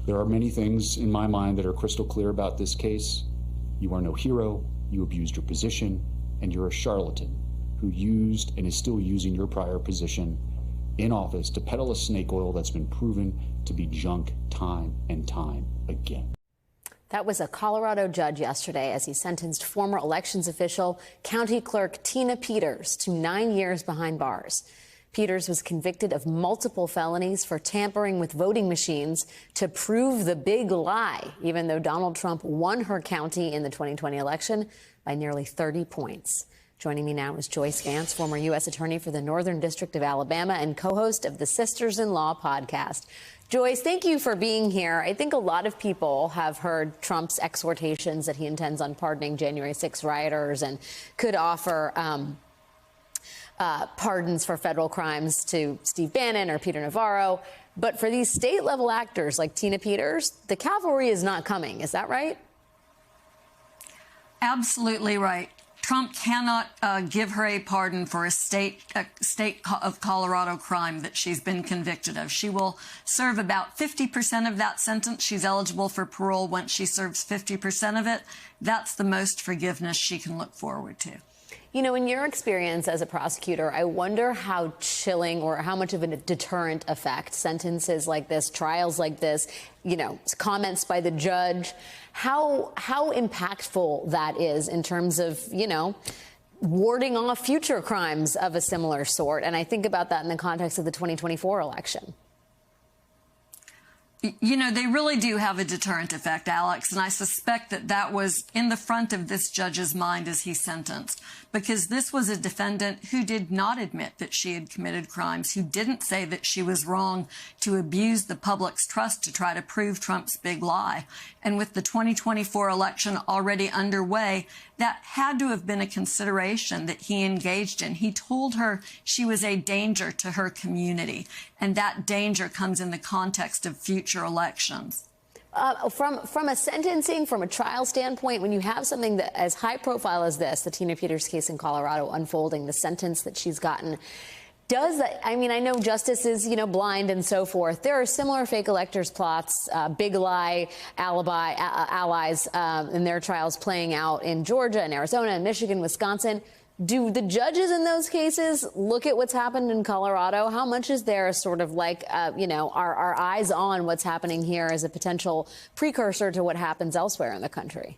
There are many things in my mind that are crystal clear about this case. You are no hero, you abused your position, and you're a charlatan who used and is still using your prior position in office to peddle a snake oil that's been proven to be junk time and time again. That was a Colorado judge yesterday as he sentenced former elections official, County Clerk Tina Peters, to 9 years behind bars. Peters was convicted of multiple felonies for tampering with voting machines to prove the big lie, even though Donald Trump won her county in the 2020 election by nearly 30 points. Joining me now is Joyce Vance, former U.S. Attorney for the Northern District of Alabama and co-host of the Sisters-in-Law podcast. Joyce, thank you for being here. I think a lot of people have heard Trump's exhortations that he intends on pardoning January 6 rioters and could offer pardons for federal crimes to Steve Bannon or Peter Navarro. But for these state-level actors like Tina Peters, the cavalry is not coming. Is that right? Absolutely right. Trump cannot give her a pardon for a state of Colorado crime that she's been convicted of. She will serve about 50% of that sentence. She's eligible for parole once she serves 50% of it. That's the most forgiveness she can look forward to. You know, in your experience as a prosecutor, I wonder how chilling or how much of a deterrent effect sentences like this, trials like this, you know, comments by the judge, how impactful that is in terms of, you know, warding off future crimes of a similar sort. And I think about that in the context of the 2024 election. You know, they really do have a deterrent effect, Alex, and I suspect that that was in the front of this judge's mind as he sentenced, because this was a defendant who did not admit that she had committed crimes, who didn't say that she was wrong to abuse the public's trust to try to prove Trump's big lie. And with the 2024 election already underway, that had to have been a consideration that he engaged in. He told her she was a danger to her community, and that danger comes in the context of future elections. From a sentencing, from a trial standpoint, when you have something that as high profile as this, the Tina Peters case in Colorado unfolding, the sentence that she's gotten, does that, I mean, I know justice is, you know, blind and so forth. There are similar fake electors plots, big lie, alibi, allies in their trials playing out in Georgia and Arizona and Michigan, Wisconsin. Do the judges in those cases look at what's happened in Colorado? How much is there sort of like, you know, our eyes on what's happening here as a potential precursor to what happens elsewhere in the country?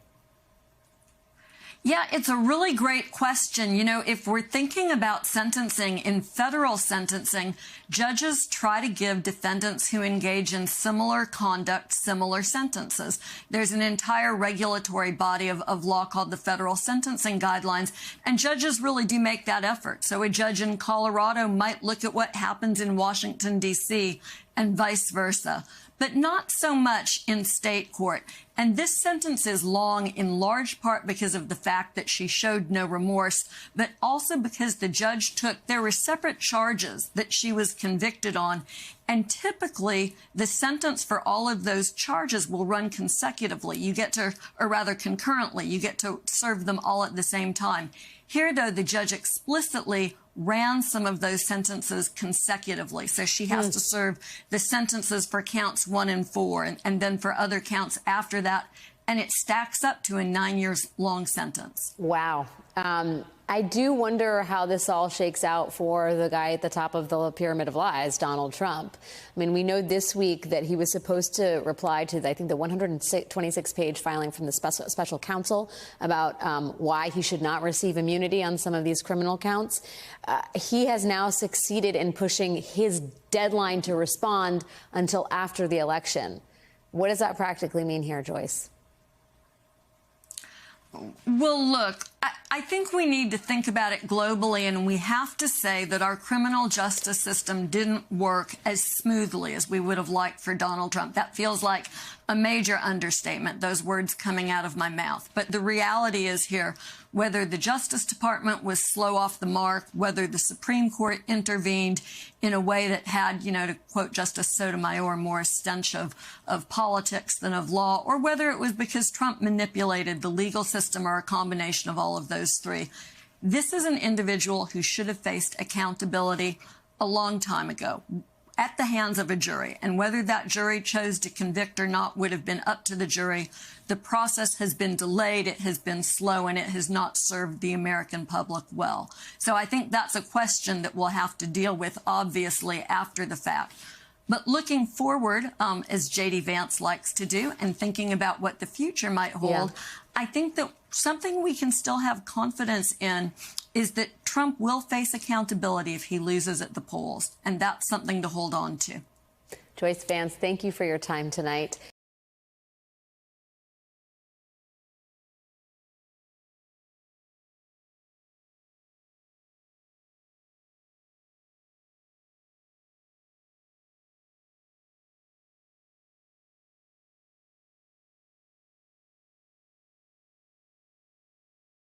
Yeah, it's a really great question. You know, if we're thinking about sentencing, in federal sentencing, judges try to give defendants who engage in similar conduct similar sentences. There's an entire regulatory body of law called the Federal Sentencing Guidelines, and judges really do make that effort. So a judge in Colorado might look at what happens in Washington, D.C., and vice versa, but not so much in state court. And this sentence is long in large part because of the fact that she showed no remorse, but also because the judge there were separate charges that she was convicted on. And typically, the sentence for all of those charges will run consecutively. You get to, or rather concurrently, you get to serve them all at the same time. Here, though, the judge explicitly ran some of those sentences consecutively. So she has to serve the sentences for counts 1 and 4 and then for other counts after that. And it stacks up to a 9 years long sentence. Wow. I do wonder how this all shakes out for the guy at the top of the pyramid of lies, Donald Trump. I mean, we know this week that he was supposed to reply to, I think, the 126-page filing from the special counsel about why he should not receive immunity on some of these criminal counts. He has now succeeded in pushing his deadline to respond until after the election. What does that practically mean here, Joyce? Well, look, I think we need to think about it globally, and we have to say that our criminal justice system didn't work as smoothly as we would have liked for Donald Trump. That feels like a major understatement, those words coming out of my mouth. But the reality is here, whether the Justice Department was slow off the mark, whether the Supreme Court intervened in a way that had, you know, to quote Justice Sotomayor, more a stench of politics than of law, or whether it was because Trump manipulated the legal system or a combination of all of those three. This is an individual who should have faced accountability a long time ago. at the hands of a jury. And whether that jury chose to convict or not would have been up to the jury. The process has been delayed, it has been slow, and it has not served the American public well. So I think that's a question that we'll have to deal with, obviously, after the fact. But looking forward, as J.D. Vance likes to do, and thinking about what the future might hold, I think that something we can still have confidence in is that Trump will face accountability if he loses at the polls, and that's something to hold on to. Joyce Vance, thank you for your time tonight.